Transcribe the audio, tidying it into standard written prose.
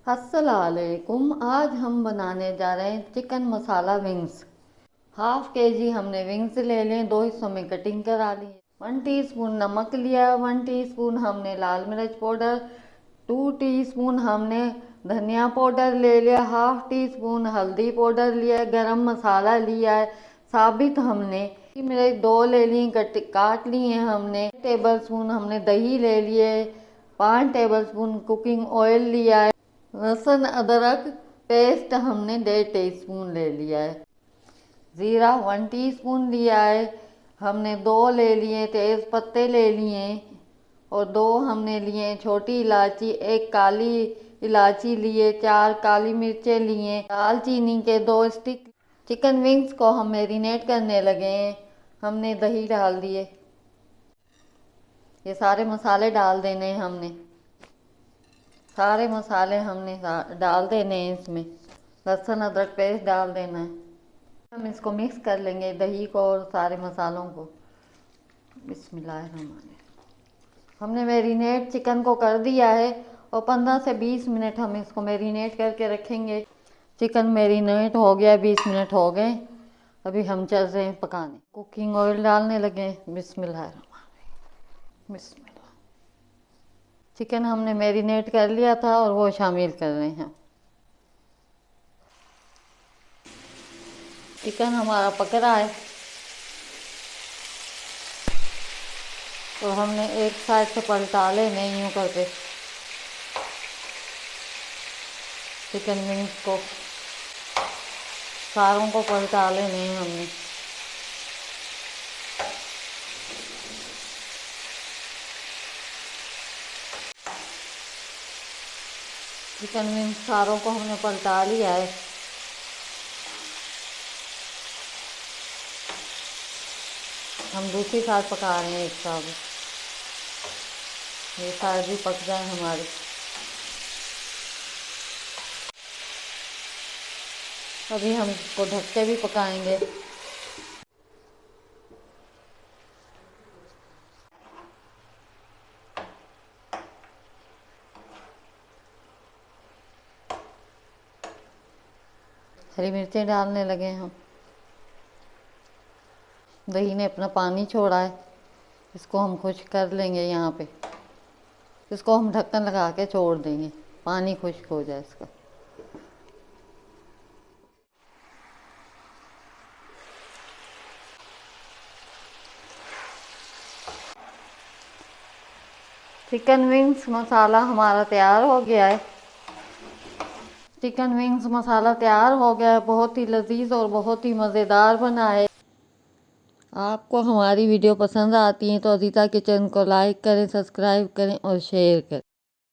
अस्सलामुअलैकुम। आज हम बनाने जा रहे हैं चिकन मसाला विंग्स। हाफ के जी हमने विंग्स ले लें, 2 हिस्सों में कटिंग करा ली। 1 टीस्पून नमक लिया, 1 टीस्पून हमने लाल मिर्च पाउडर, 2 टीस्पून हमने धनिया पाउडर ले लिया, हाफ टीस्पून हल्दी पाउडर लिया, गरम मसाला लिया है साबित। हमने मिर्च 2 ले ली, काट लिए हमने। टेबल स्पून हमने दही ले लिए, 5 टेबल स्पून कुकिंग ऑयल लिया है। लहसुन अदरक पेस्ट हमने 1.5 टीस्पून ले लिया है। ज़ीरा 1 टीस्पून लिया है हमने। 2 ले लिए तेज़ पत्ते ले लिए और 2 हमने लिए छोटी इलायची, 1 काली इलायची लिए, 4 काली मिर्चें लिए, दालचीनी के 2 स्टिक। चिकन विंग्स को हम मैरिनेट करने लगे हैं। हमने दही डाल दिए, ये सारे मसाले डाल देने हैं हमने। सारे मसाले हमने डाल देने हैं इसमें। लहसुन अदरक पेस्ट डाल देना है। हम इसको मिक्स कर लेंगे, दही को और सारे मसालों को। बिस्मिल्लाहिर्रहमानिर्रहीम। हमने मैरिनेट चिकन को कर दिया है और 15 से 20 मिनट हम इसको मैरिनेट करके रखेंगे। चिकन मैरिनेट हो गया, 20 मिनट हो गए। अभी हम चल रहे हैं पकाने। कुकिंग ऑयल डालने लगे। बिस्मिल्लाहिर्रहमानिर्रहीम। बिस्मिल्लाह। चिकन हमने मैरिनेट कर लिया था और वो शामिल कर रहे हैं। चिकन हमारा पक रहा है तो हमने एक साइड से पलटा लेने यूँ करके चिकन विंग्स को, सारों को पलटा लेने हैं हमने। चिकन विंग्स सारों को हमने पलटा लिया है। हम दूसरी साइड पका रहे हैं एक साथ, ये साइड भी पक जाए हमारी। अभी हम इसको ढक के भी पकाएंगे। हरी मिर्चें डालने लगे हम। दही ने अपना पानी छोड़ा है, इसको हम खुश्क कर लेंगे। यहाँ पे इसको हम ढक्कन लगा के छोड़ देंगे, पानी खुश्क हो जाए इसका। चिकन विंग्स मसाला हमारा तैयार हो गया है। चिकन विंग्स मसाला तैयार हो गया है। बहुत ही लजीज और बहुत ही मज़ेदार बना है। आपको हमारी वीडियो पसंद आती है तो अजीता किचन को लाइक करें, सब्सक्राइब करें और शेयर करें।